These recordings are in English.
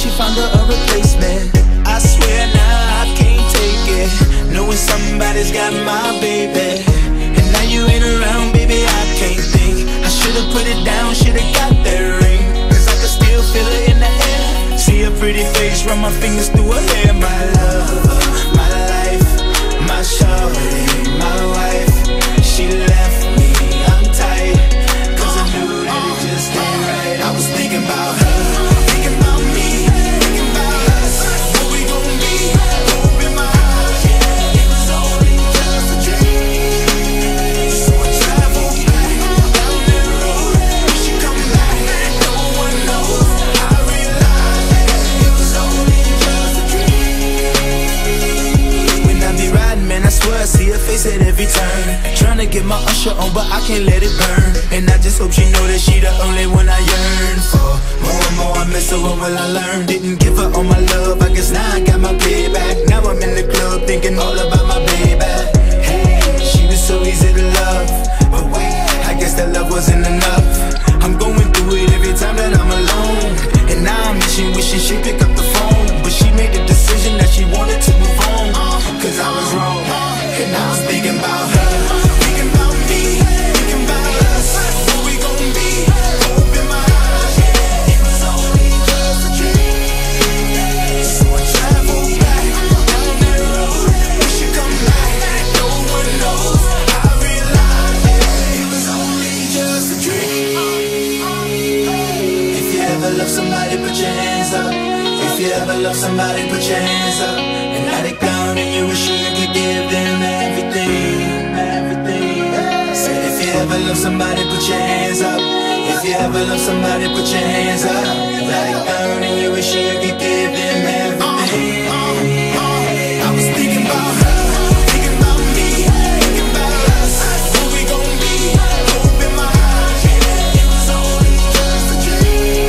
she found her a replacement. I swear now I can't take it, knowing somebody's got my baby. And now you ain't around, baby, I can't think. I should've put it down, should've got that ring, cause I can still feel it in the air. See her pretty face, run my fingers through her hair. My love, my life, my shorty, my wife. She left me, I'm tight, cause I knew that it just ain't right. I was thinking about her, thinking about me, thinking about us, what we gon' be. Open my eyes, yeah, it was only just a dream. So I travel back down that road, wish you come back, no one knows. I realized that it was only just a dream. When I be riding, man, I swear I see her face at every turn. Tryna get my usher on, but I can't let it burn. And I just hope she know that she the only one I yearn for. More and more I miss her, what will I learn? Didn't give her all my love, I guess now I got my payback. Now I'm in the club thinking all about my baby. Hey, she was so easy to love, but wait, I guess that love wasn't enough. I'm going through it every time that I'm alone, and now I'm wishing she'd pick up the phone. But she made the decision that she wanted to move on, cause I was wrong. And I was thinking about her, thinking about me, thinking about us, what we gon' be. Open my eyes, yeah, it was only just a dream. So I travel back down that road, wish you come back, no one knows. I realized, yeah, it was only just a dream. If you ever love somebody, put your hands up. If you ever love somebody, put your hands up. And let it down and you wish you could give them everything, everything. Said if you ever love somebody, put your hands up. If you ever love somebody, put your hands up. Let it down and you wish you could give them everything. I was thinking about her, thinking about me, thinking about us, what we gon' be. Open my eyes, yeah, it was only just a dream.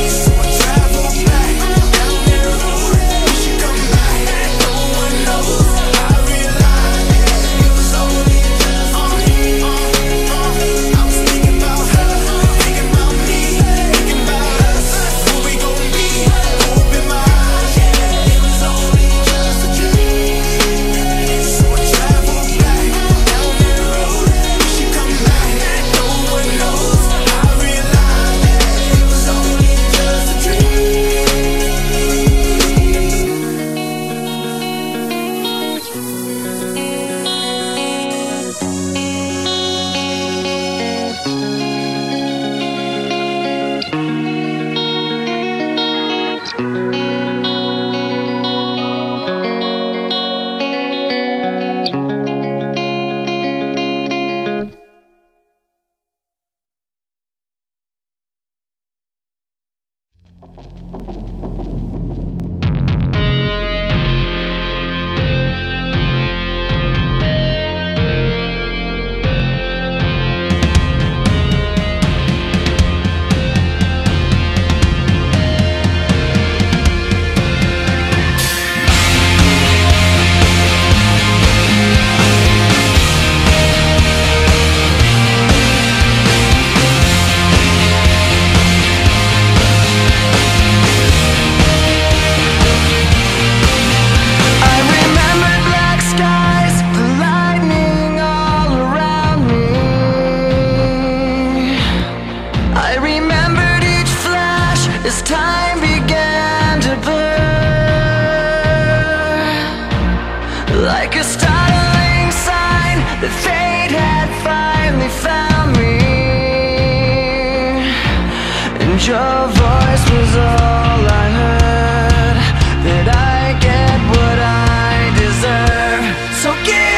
So I travel back down that road, wish you come back, no one knows. I realized, yeah, it was only just a dream. I was thinking about her, thinking about me, thinking about us, what we gon' be. Open my eyes, yeah, it was only just a dream. So I travel back down that road, wish you come back, no one knows. I realized, yeah, it was only just a dream. As time began to blur, like a startling sign that fate had finally found me, and your voice was all I heard, that I get what I deserve. So give